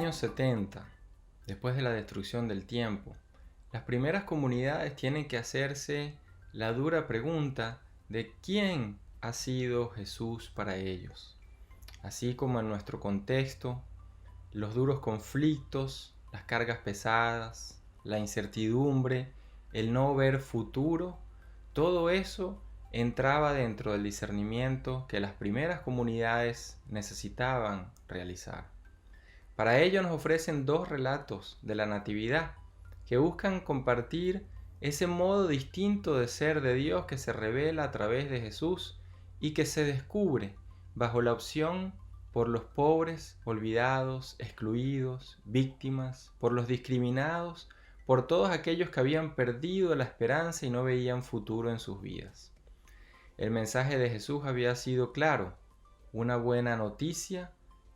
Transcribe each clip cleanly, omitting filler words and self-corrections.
año 70, después de la destrucción del tiempo, las primeras comunidades tienen que hacerse la dura pregunta de quién ha sido Jesús para ellos. Así como en nuestro contexto, los duros conflictos, las cargas pesadas, la incertidumbre, el no ver futuro, todo eso entraba dentro del discernimiento que las primeras comunidades necesitaban realizar. Para ello nos ofrecen dos relatos de la Natividad que buscan compartir ese modo distinto de ser de Dios que se revela a través de Jesús y que se descubre bajo la opción por los pobres, olvidados, excluidos, víctimas, por los discriminados, por todos aquellos que habían perdido la esperanza y no veían futuro en sus vidas. El mensaje de Jesús había sido claro, una buena noticia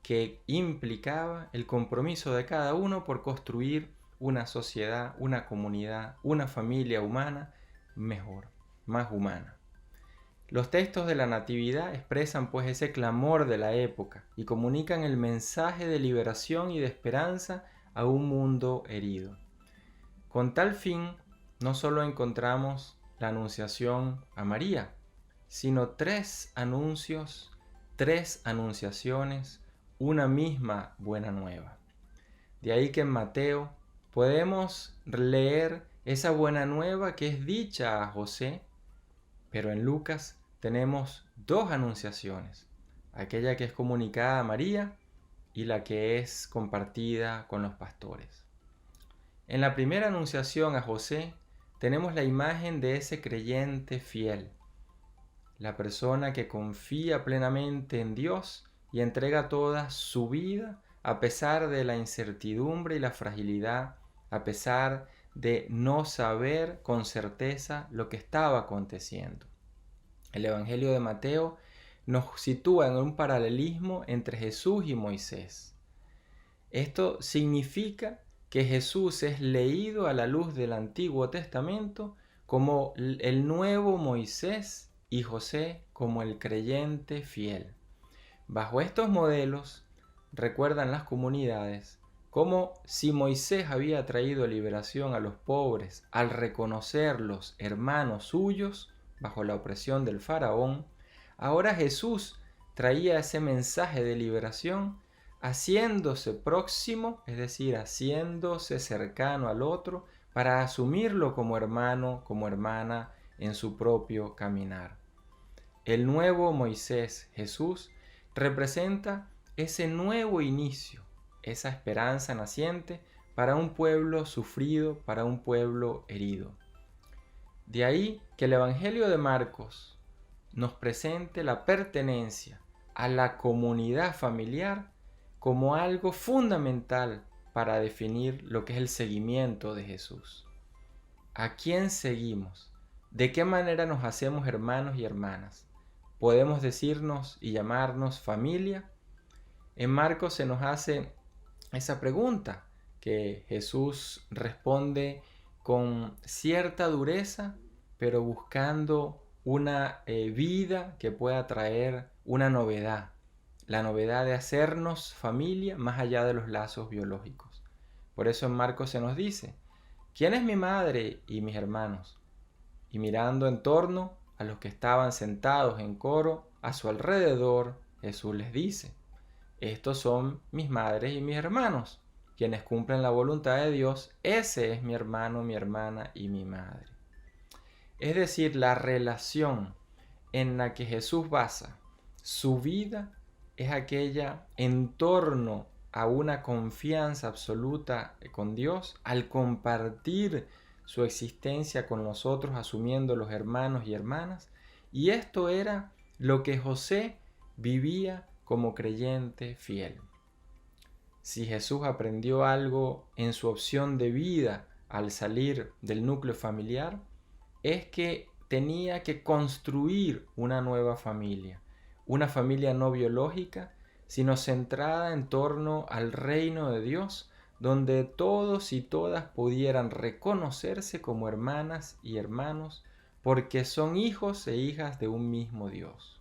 que implicaba el compromiso de cada uno por construir una sociedad, una comunidad, una familia humana mejor, más humana. Los textos de la Natividad expresan pues ese clamor de la época y comunican el mensaje de liberación y de esperanza a un mundo herido. Con tal fin, no solo encontramos la anunciación a María, sino tres anuncios, tres anunciaciones, una misma buena nueva. De ahí que en Mateo podemos leer esa buena nueva que es dicha a José, pero en Lucas tenemos dos anunciaciones, aquella que es comunicada a María y la que es compartida con los pastores. En la primera anunciación a José tenemos la imagen de ese creyente fiel, la persona que confía plenamente en Dios y entrega toda su vida a pesar de la incertidumbre y la fragilidad, a pesar de no saber con certeza lo que estaba aconteciendo. El Evangelio de Mateo nos sitúa en un paralelismo entre Jesús y Moisés. Esto significa que Jesús es leído a la luz del Antiguo Testamento como el nuevo Moisés y José como el creyente fiel. Bajo estos modelos, recuerdan las comunidades como si Moisés había traído liberación a los pobres al reconocerlos hermanos suyos bajo la opresión del faraón, ahora Jesús traía ese mensaje de liberación haciéndose próximo, es decir, haciéndose cercano al otro para asumirlo como hermano, como hermana en su propio caminar. El nuevo Moisés, Jesús, representa ese nuevo inicio, esa esperanza naciente para un pueblo sufrido, para un pueblo herido. De ahí que el Evangelio de Marcos nos presente la pertenencia a la comunidad familiar como algo fundamental para definir lo que es el seguimiento de Jesús. ¿A quién seguimos? ¿De qué manera nos hacemos hermanos y hermanas? ¿Podemos decirnos y llamarnos familia? En Marcos se nos hace esa pregunta que Jesús responde con cierta dureza, pero buscando una vida que pueda traer una novedad, la novedad de hacernos familia más allá de los lazos biológicos. Por eso en Marcos se nos dice, ¿quién es mi madre y mis hermanos? Y mirando en torno a los que estaban sentados en coro a su alrededor, Jesús les dice, estos son mis madres y mis hermanos, quienes cumplen la voluntad de Dios, ese es mi hermano, mi hermana y mi madre. Es decir, la relación en la que Jesús basa su vida es aquella en torno a una confianza absoluta con Dios al compartir su existencia con nosotros, asumiendo los hermanos y hermanas. Y esto era lo que José vivía como creyente fiel. Si Jesús aprendió algo en su opción de vida al salir del núcleo familiar, es que tenía que construir una nueva familia, una familia no biológica, sino centrada en torno al reino de Dios, donde todos y todas pudieran reconocerse como hermanas y hermanos, porque son hijos e hijas de un mismo Dios.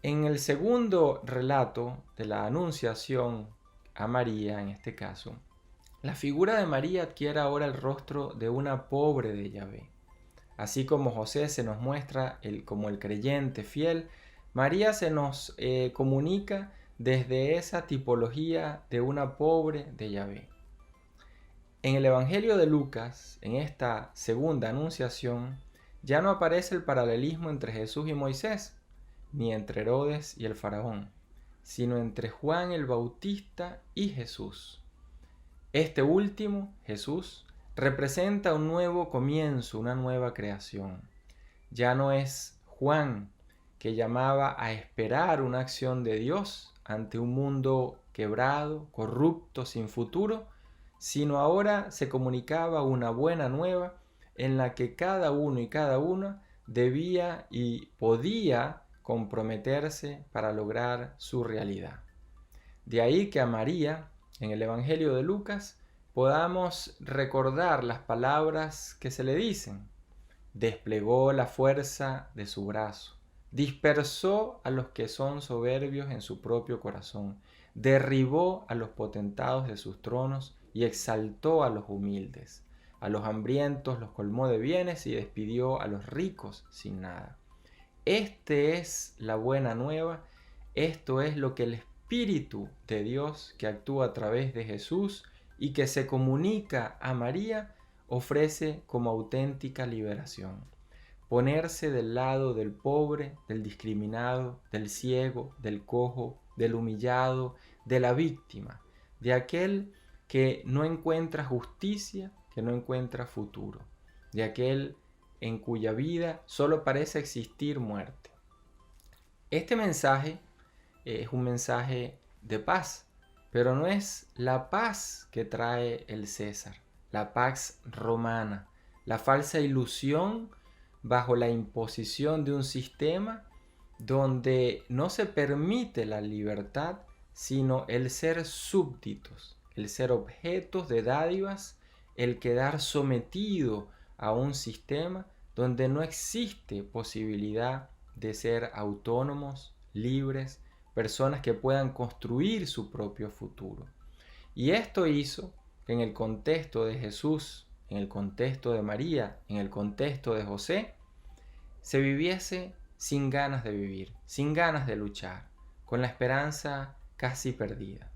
En el segundo relato de la Anunciación a María en este caso, la figura de María adquiere ahora el rostro de una pobre de Yahvé. Así como José se nos muestra como el creyente fiel, María se nos comunica desde esa tipología de una pobre de Yahvé. En el Evangelio de Lucas, en esta segunda anunciación, ya no aparece el paralelismo entre Jesús y Moisés, ni entre Herodes y el faraón, sino entre Juan el Bautista y Jesús. Este último, Jesús, representa un nuevo comienzo, una nueva creación. Ya no es Juan que llamaba a esperar una acción de Dios ante un mundo quebrado, corrupto, sin futuro, sino ahora se comunicaba una buena nueva en la que cada uno y cada una debía y podía comprometerse para lograr su realidad. De ahí que a María, en el Evangelio de Lucas, podamos recordar las palabras que se le dicen. Desplegó la fuerza de su brazo, dispersó a los que son soberbios en su propio corazón, derribó a los potentados de sus tronos y exaltó a los humildes. A los hambrientos los colmó de bienes y despidió a los ricos sin nada. Este es la buena nueva, esto es lo que el Espíritu de Dios que actúa a través de Jesús y que se comunica a María ofrece como auténtica liberación. Ponerse del lado del pobre, del discriminado, del ciego, del cojo, del humillado, de la víctima, de aquel que no encuentra justicia, que no encuentra futuro, de aquel en cuya vida solo parece existir muerte. Este mensaje es un mensaje de paz, pero no es la paz que trae el César, la paz romana, la falsa ilusión bajo la imposición de un sistema donde no se permite la libertad, sino el ser súbditos, el ser objetos de dádivas, el quedar sometido a un sistema donde no existe posibilidad de ser autónomos, libres, personas que puedan construir su propio futuro. Y esto hizo que en el contexto de Jesús, en el contexto de María, en el contexto de José, se viviese sin ganas de vivir, sin ganas de luchar, con la esperanza casi perdida.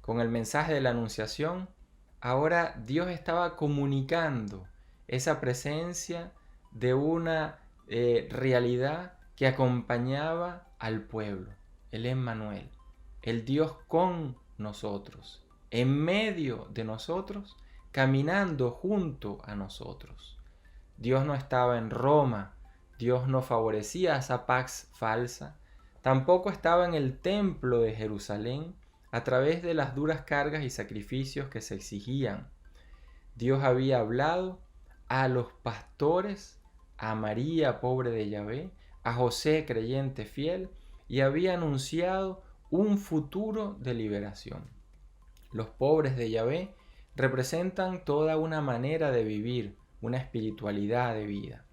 Con el mensaje de la Anunciación, ahora Dios estaba comunicando esa presencia de una realidad que acompañaba al pueblo, el Emmanuel, el Dios con nosotros, en medio de nosotros, caminando junto a nosotros. Dios no estaba en Roma, Dios no favorecía esa pax falsa, tampoco estaba en el templo de Jerusalén a través de las duras cargas y sacrificios que se exigían. Dios había hablado a los pastores, a María, pobre de Yahvé, a José, creyente fiel, y había anunciado un futuro de liberación. Los pobres de Yahvé representan toda una manera de vivir, una espiritualidad de vida.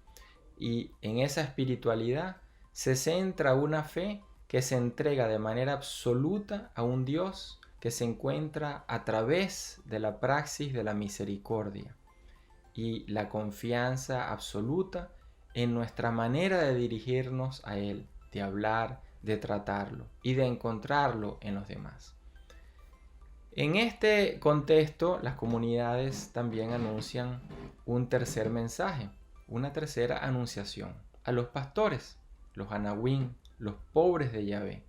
Y en esa espiritualidad se centra una fe que se entrega de manera absoluta a un Dios que se encuentra a través de la praxis de la misericordia y la confianza absoluta en nuestra manera de dirigirnos a Él, de hablar, de tratarlo y de encontrarlo en los demás. En este contexto, las comunidades también anuncian un tercer mensaje, una tercera anunciación a los pastores, los anahuín, los pobres de Yahvé,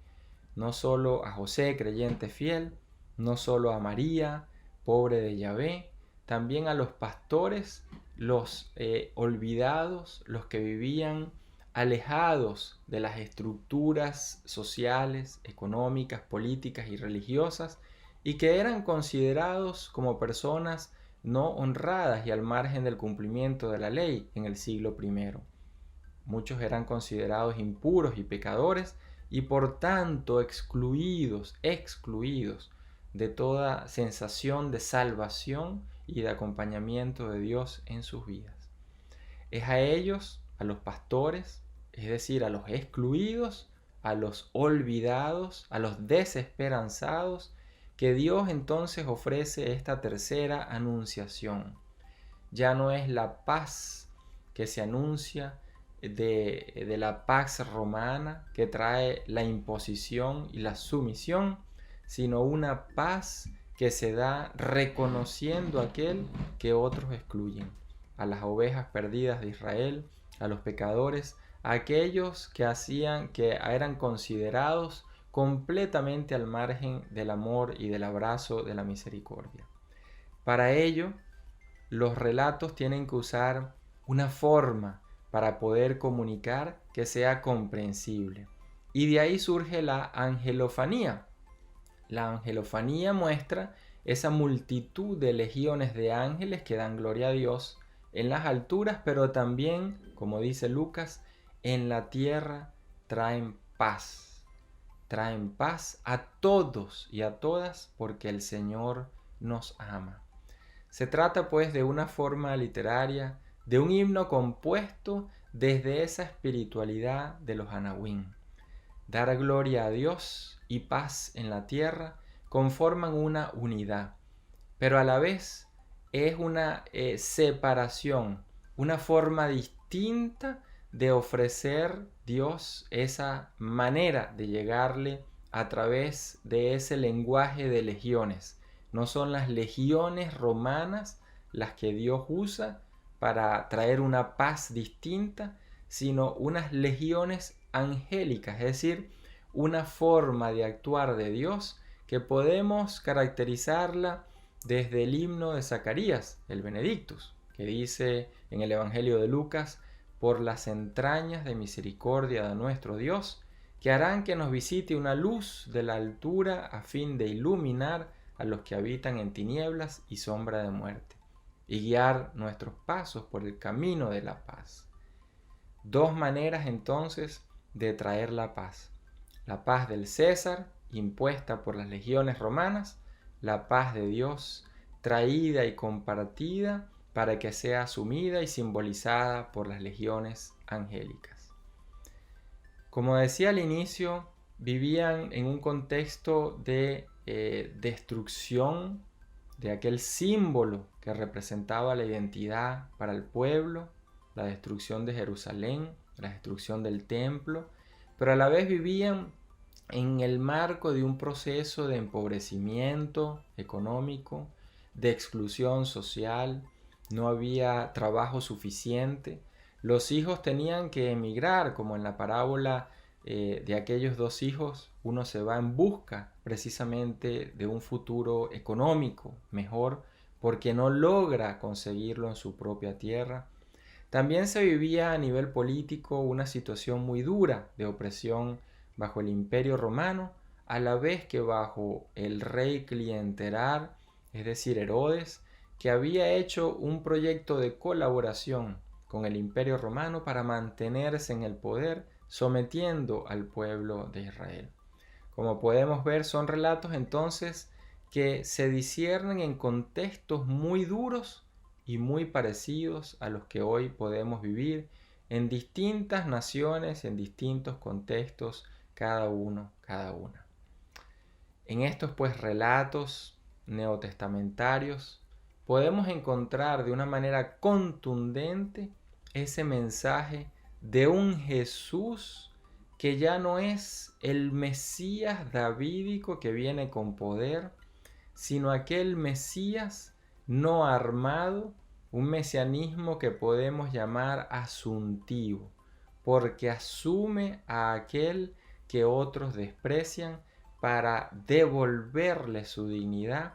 no solo a José, creyente fiel, no solo a María, pobre de Yahvé, también a los pastores, los olvidados, los que vivían alejados de las estructuras sociales, económicas, políticas y religiosas, y que eran considerados como personas no honradas y al margen del cumplimiento de la ley en el siglo I. Muchos eran considerados impuros y pecadores y por tanto excluidos de toda sensación de salvación y de acompañamiento de Dios en sus vidas. Es a ellos, a los pastores, es decir, a los excluidos, a los olvidados, a los desesperanzados, que Dios entonces ofrece esta tercera anunciación. Ya no es la paz que se anuncia de la pax romana que trae la imposición y la sumisión, sino una paz que se da reconociendo aquel que otros excluyen, a las ovejas perdidas de Israel, a los pecadores, a aquellos que eran considerados completamente al margen del amor y del abrazo de la misericordia. Para ello, los relatos tienen que usar una forma para poder comunicar que sea comprensible. Y de ahí surge la angelofanía. La angelofanía muestra esa multitud de legiones de ángeles que dan gloria a Dios en las alturas, pero también, como dice Lucas, en la tierra traen paz. Traen paz a todos y a todas porque el Señor nos ama. Se trata pues de una forma literaria, de un himno compuesto desde esa espiritualidad de los anahuín. Dar gloria a Dios y paz en la tierra conforman una unidad, pero a la vez es una separación, una forma distinta de ofrecer Dios esa manera de llegarle a través de ese lenguaje de legiones. No son las legiones romanas las que Dios usa para traer una paz distinta, sino unas legiones angélicas, es decir, una forma de actuar de Dios que podemos caracterizarla desde el himno de Zacarías, el Benedictus, que dice en el Evangelio de Lucas: por las entrañas de misericordia de nuestro Dios, que harán que nos visite una luz de la altura a fin de iluminar a los que habitan en tinieblas y sombra de muerte, y guiar nuestros pasos por el camino de la paz. Dos maneras entonces de traer la paz: la paz del César, impuesta por las legiones romanas; la paz de Dios, traída y compartida para que sea asumida y simbolizada por las legiones angélicas. Como decía al inicio, vivían en un contexto de destrucción de aquel símbolo que representaba la identidad para el pueblo, la destrucción de Jerusalén, la destrucción del templo, pero a la vez vivían en el marco de un proceso de empobrecimiento económico, de exclusión social. No había trabajo suficiente. Los hijos tenían que emigrar, como en la parábola de aquellos dos hijos. Uno se va en busca precisamente de un futuro económico mejor porque no logra conseguirlo en su propia tierra. También se vivía a nivel político una situación muy dura de opresión bajo el Imperio Romano, a la vez que bajo el rey clientelar, es decir, Herodes, que había hecho un proyecto de colaboración con el Imperio Romano para mantenerse en el poder, sometiendo al pueblo de Israel. Como podemos ver, son relatos entonces que se disciernen en contextos muy duros y muy parecidos a los que hoy podemos vivir en distintas naciones, en distintos contextos, cada uno, cada una. En estos pues relatos neotestamentarios podemos encontrar de una manera contundente ese mensaje de un Jesús que ya no es el Mesías davídico que viene con poder, sino aquel Mesías no armado, un mesianismo que podemos llamar asuntivo, porque asume a aquel que otros desprecian para devolverle su dignidad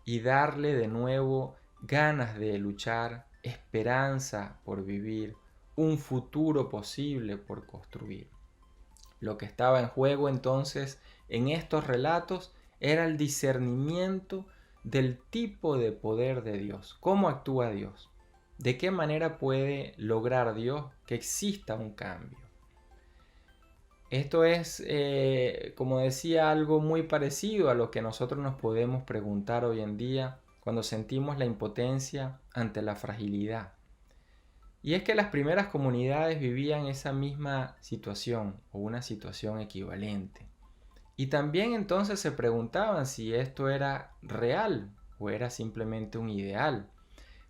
y darle de nuevo ganas de luchar, esperanza por vivir, un futuro posible por construir. Lo que estaba en juego entonces en estos relatos era el discernimiento del tipo de poder de Dios. ¿Cómo actúa Dios? ¿De qué manera puede lograr Dios que exista un cambio? Esto es, como decía, algo muy parecido a lo que nosotros nos podemos preguntar hoy en día cuando sentimos la impotencia ante la fragilidad. Y es que las primeras comunidades vivían esa misma situación o una situación equivalente. Y también entonces se preguntaban si esto era real o era simplemente un ideal.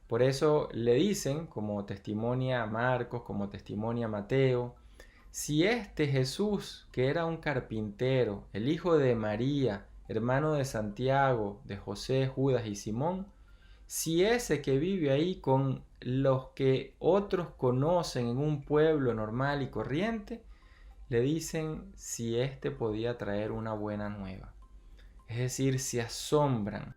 Por eso le dicen, como testimonia Marcos, como testimonia Mateo, si este Jesús, que era un carpintero, el hijo de María, hermano de Santiago, de José, Judas y Simón, si ese que vive ahí con los que otros conocen en un pueblo normal y corriente, le dicen si éste podía traer una buena nueva. Es decir, se asombran.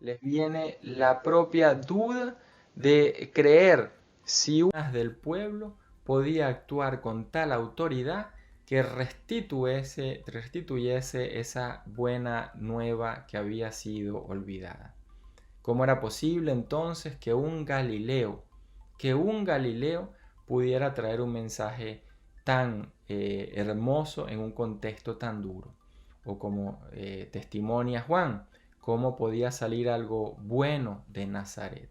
Les viene la propia duda de creer si una del pueblo podía actuar con tal autoridad que restituyese esa buena nueva que había sido olvidada. ¿Cómo era posible entonces que un Galileo pudiera traer un mensaje tan hermoso en un contexto tan duro? O como testimonia Juan, ¿cómo podía salir algo bueno de Nazaret?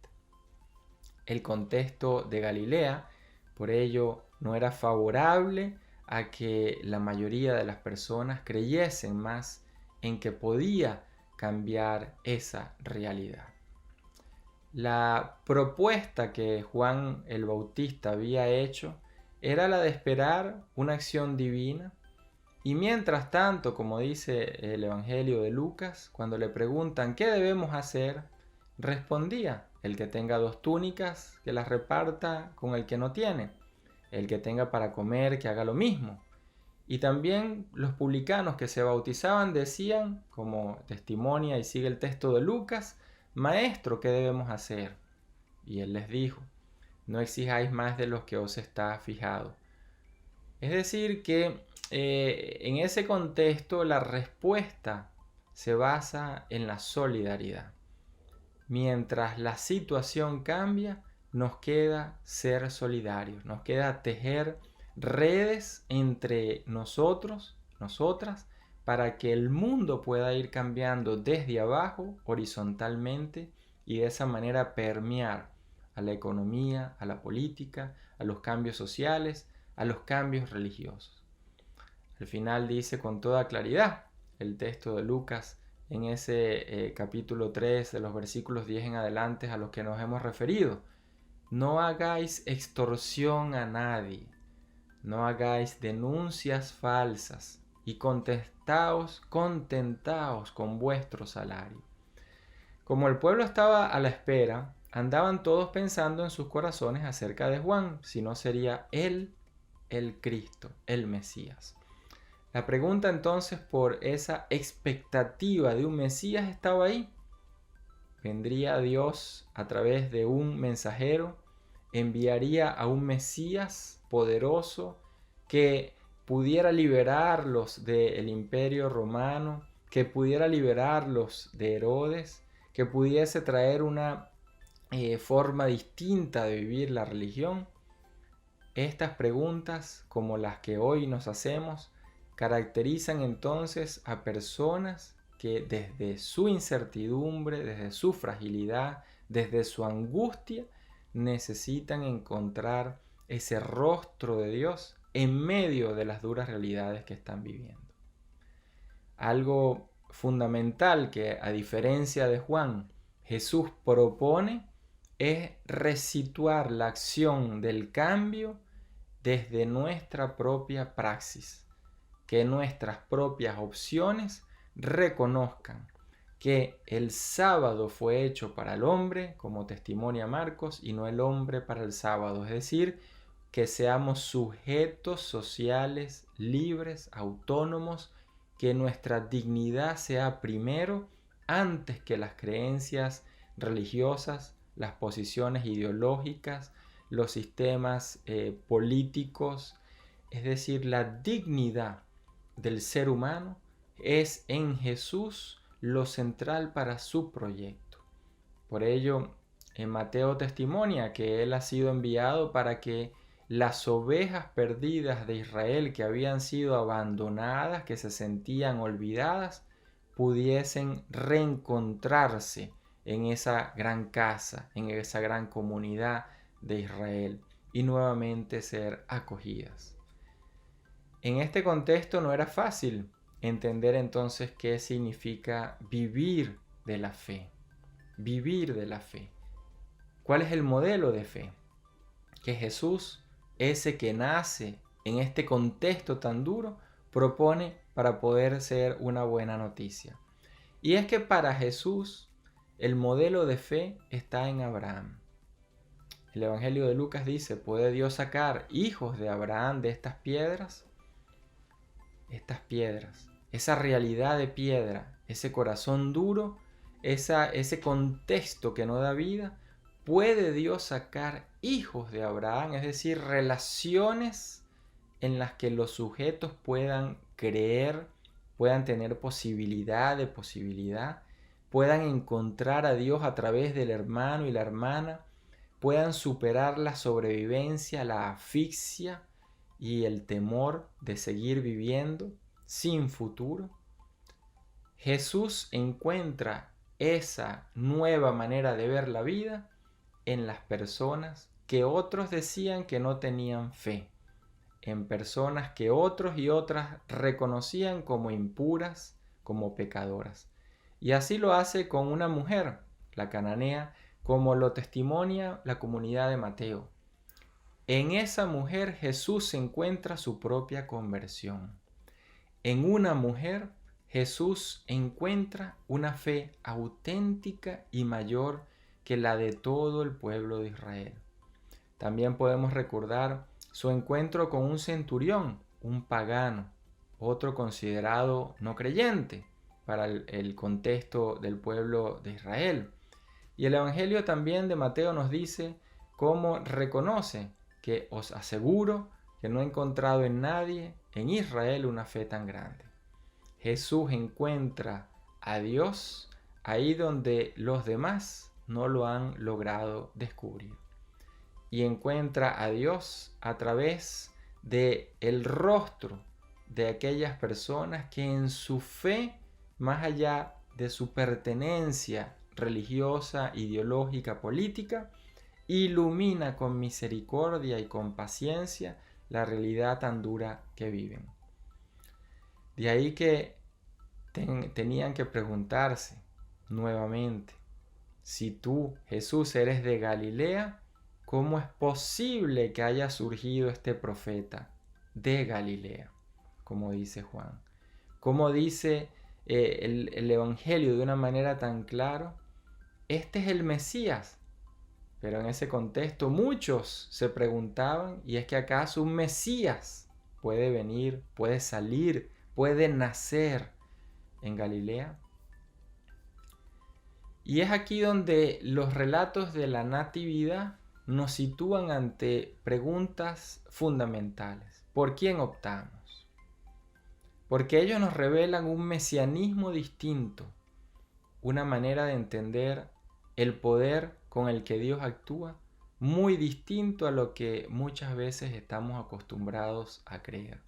El contexto de Galilea, por ello, no era favorable a que la mayoría de las personas creyesen más en que podía cambiar esa realidad. La propuesta que Juan el Bautista había hecho era la de esperar una acción divina. Y mientras tanto, como dice el Evangelio de Lucas, cuando le preguntan ¿qué debemos hacer?, respondía: el que tenga 2 túnicas, que las reparta con el que no tiene; el que tenga para comer, que haga lo mismo. Y también los publicanos que se bautizaban decían, como testimonia y sigue el texto de Lucas: Maestro, ¿qué debemos hacer? Y él les dijo: no exijáis más de lo que os está fijado. Es decir, que en ese contexto la respuesta se basa en la solidaridad. Mientras la situación cambia, nos queda ser solidarios, nos queda tejer redes entre nosotros, nosotras, para que el mundo pueda ir cambiando desde abajo, horizontalmente, y de esa manera permear a la economía, a la política, a los cambios sociales, a los cambios religiosos. Al final dice con toda claridad el texto de Lucas en ese capítulo 3 de los versículos 10 en adelante a los que nos hemos referido: no hagáis extorsión a nadie, no hagáis denuncias falsas, y contentaos con vuestro salario. Como el pueblo estaba a la espera, andaban todos pensando en sus corazones acerca de Juan, si no sería él el Cristo, el Mesías. La pregunta entonces por esa expectativa de un Mesías estaba ahí. ¿Vendría Dios a través de un mensajero? ¿Enviaría a un Mesías poderoso que pudiera liberarlos del imperio romano, que pudiera liberarlos de Herodes, que pudiese traer una forma distinta de vivir la religión? Estas preguntas, como las que hoy nos hacemos, caracterizan entonces a personas que desde su incertidumbre, desde su fragilidad, desde su angustia, necesitan encontrar ese rostro de Dios en medio de las duras realidades que están viviendo. Algo fundamental que, a diferencia de Juan, Jesús propone es resituar la acción del cambio desde nuestra propia praxis, que nuestras propias opciones reconozcan que el sábado fue hecho para el hombre, como testimonia Marcos, y no el hombre para el sábado. Es decir, que seamos sujetos sociales, libres, autónomos, que nuestra dignidad sea primero antes que las creencias religiosas, las posiciones ideológicas, los sistemas políticos. Es decir, la dignidad del ser humano es en Jesús lo central para su proyecto. Por ello, en Mateo testimonia que él ha sido enviado para que las ovejas perdidas de Israel, que habían sido abandonadas, que se sentían olvidadas, pudiesen reencontrarse en esa gran casa, en esa gran comunidad de Israel, y nuevamente ser acogidas. En este contexto no era fácil entender entonces qué significa vivir de la fe. Vivir de la fe. ¿Cuál es el modelo de fe? Que Jesús, ese que nace en este contexto tan duro, propone para poder ser una buena noticia. Y es que para Jesús el modelo de fe está en Abraham. El Evangelio de Lucas dice, ¿puede Dios sacar hijos de Abraham de estas piedras? Estas piedras, esa realidad de piedra, ese corazón duro, ese contexto que no da vida, ¿puede Dios sacar hijos de Abraham? Es decir, relaciones en las que los sujetos puedan creer, puedan tener posibilidad, puedan encontrar a Dios a través del hermano y la hermana, puedan superar la sobrevivencia, la asfixia y el temor de seguir viviendo sin futuro. Jesús encuentra esa nueva manera de ver la vida en las personas que otros decían que no tenían fe, en personas que otros y otras reconocían como impuras, como pecadoras. Y así lo hace con una mujer, la cananea, como lo testimonia la comunidad de Mateo. En esa mujer Jesús encuentra su propia conversión. En una mujer Jesús encuentra una fe auténtica y mayor que la de todo el pueblo de Israel. También podemos recordar su encuentro con un centurión, un pagano, otro considerado no creyente para el contexto del pueblo de Israel. Y el Evangelio también de Mateo nos dice cómo reconoce que os aseguro que no he encontrado en nadie en Israel una fe tan grande. Jesús encuentra a Dios ahí donde los demás no lo han logrado descubrir. Y encuentra a Dios a través de el rostro de aquellas personas que en su fe, más allá de su pertenencia religiosa, ideológica, política, ilumina con misericordia y con paciencia la realidad tan dura que viven. De ahí que tenían que preguntarse nuevamente, si tú, Jesús, eres de Galilea, ¿cómo es posible que haya surgido este profeta de Galilea? Como dice Juan. Como dice el Evangelio de una manera tan clara, este es el Mesías. Pero en ese contexto muchos se preguntaban, ¿y es que acaso un Mesías puede venir, puede salir, puede nacer en Galilea? Y es aquí donde los relatos de la Natividad nos sitúan ante preguntas fundamentales. ¿Por quién optamos? Porque ellos nos revelan un mesianismo distinto, una manera de entender el poder con el que Dios actúa, muy distinto a lo que muchas veces estamos acostumbrados a creer.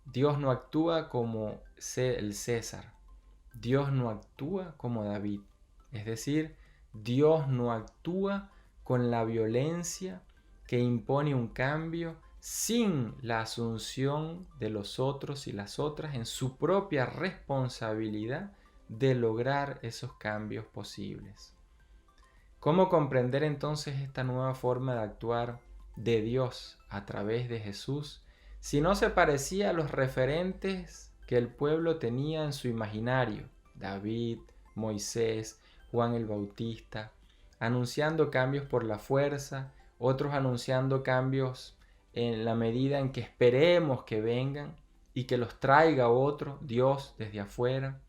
Dios no actúa como el César. Dios no actúa como David. Es decir, Dios no actúa con la violencia que impone un cambio sin la asunción de los otros y las otras en su propia responsabilidad de lograr esos cambios posibles. ¿Cómo comprender entonces esta nueva forma de actuar de Dios a través de Jesús si no se parecía a los referentes que el pueblo tenía en su imaginario? David, Moisés, Juan el Bautista, anunciando cambios por la fuerza, otros anunciando cambios en la medida en que esperemos que vengan y que los traiga otro, Dios desde afuera.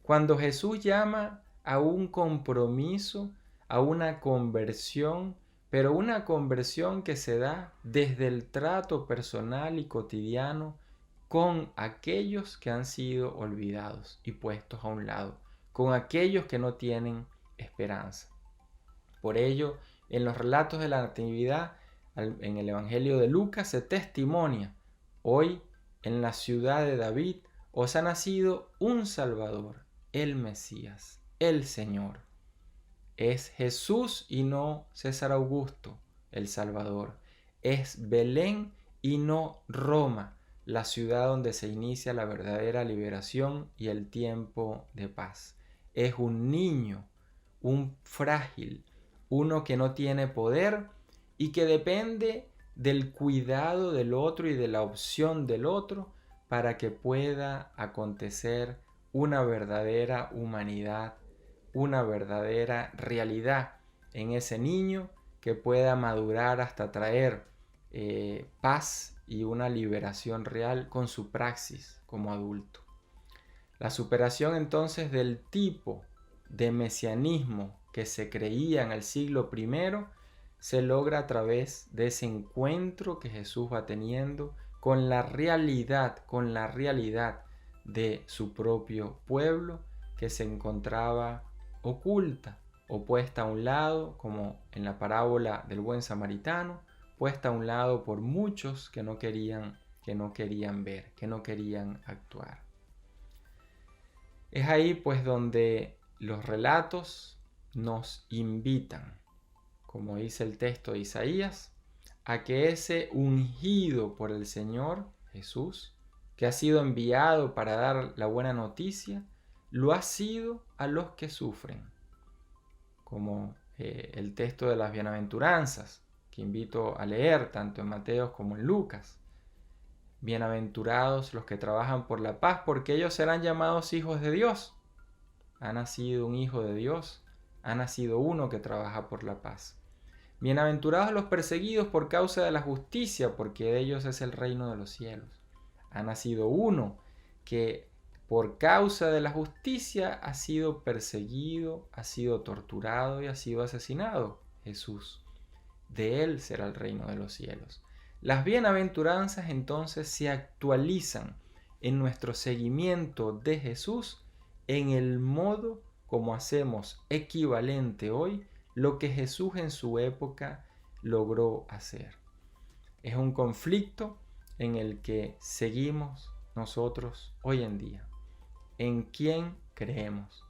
Cuando Jesús llama a un compromiso, a una conversión, pero una conversión que se da desde el trato personal y cotidiano con aquellos que han sido olvidados y puestos a un lado, con aquellos que no tienen esperanza. Por ello, en los relatos de la Natividad, en el Evangelio de Lucas, se testimonia: hoy en la ciudad de David os ha nacido un Salvador, el Mesías, el Señor. Es Jesús y no César Augusto, el Salvador. Es Belén y no Roma, la ciudad donde se inicia la verdadera liberación y el tiempo de paz. Es un niño, un frágil, uno que no tiene poder y que depende del cuidado del otro y de la opción del otro para que pueda acontecer una verdadera humanidad, una verdadera realidad en ese niño que pueda madurar hasta traer paz y una liberación real con su praxis como adulto. La superación entonces del tipo de mesianismo que se creía en el siglo I se logra a través de ese encuentro que Jesús va teniendo con la realidad de su propio pueblo, que se encontraba oculta o puesta a un lado, como en la parábola del buen samaritano, puesta a un lado por muchos que no querían ver, que no querían actuar. Es ahí pues donde los relatos nos invitan, como dice el texto de Isaías, a que ese ungido por el Señor, Jesús, que ha sido enviado para dar la buena noticia, lo ha sido a los que sufren, como el texto de las bienaventuranzas, que invito a leer tanto en Mateo como en Lucas. Bienaventurados los que trabajan por la paz, porque ellos serán llamados hijos de Dios. Ha nacido un hijo de Dios, ha nacido uno que trabaja por la paz. Bienaventurados los perseguidos por causa de la justicia, porque de ellos es el reino de los cielos. Ha nacido uno que por causa de la justicia ha sido perseguido, ha sido torturado y ha sido asesinado. Jesús. De él será el reino de los cielos. Las bienaventuranzas entonces se actualizan en nuestro seguimiento de Jesús en el modo como hacemos equivalente hoy lo que Jesús en su época logró hacer. Es un conflicto en el que seguimos nosotros hoy en día. ¿En quién creemos?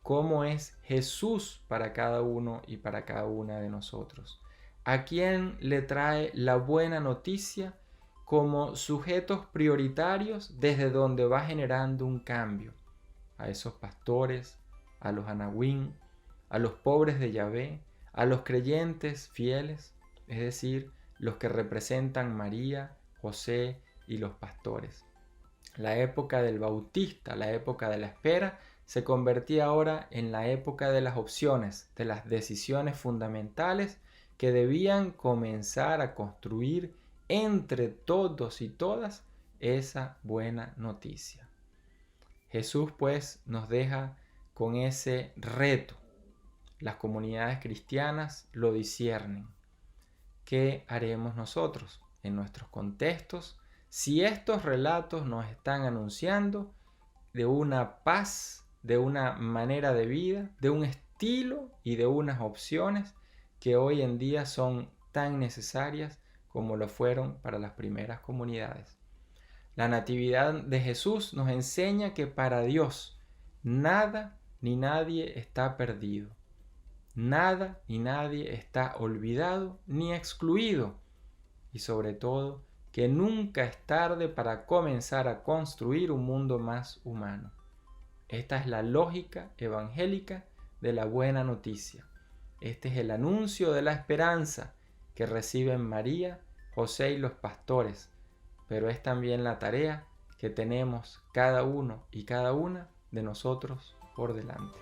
¿Cómo es Jesús para cada uno y para cada una de nosotros? ¿A quién le trae la buena noticia como sujetos prioritarios desde donde va generando un cambio? A esos pastores, a los anahuín, a los pobres de Yahvé, a los creyentes fieles, es decir, los que representan María, José y los pastores. La época del Bautista, la época de la espera, se convertía ahora en la época de las opciones, de las decisiones fundamentales que debían comenzar a construir entre todos y todas esa buena noticia. Jesús pues nos deja con ese reto. Las comunidades cristianas lo disciernen. ¿Qué haremos nosotros en nuestros contextos si estos relatos nos están anunciando de una paz, de una manera de vida, de un estilo y de unas opciones que hoy en día son tan necesarias como lo fueron para las primeras comunidades? La natividad de Jesús nos enseña que para Dios nada ni nadie está perdido. Nada ni nadie está olvidado ni excluido. Y sobre todo, que nunca es tarde para comenzar a construir un mundo más humano. Esta es la lógica evangélica de la buena noticia. Este es el anuncio de la esperanza que reciben María, José y los pastores, pero es también la tarea que tenemos cada uno y cada una de nosotros por delante.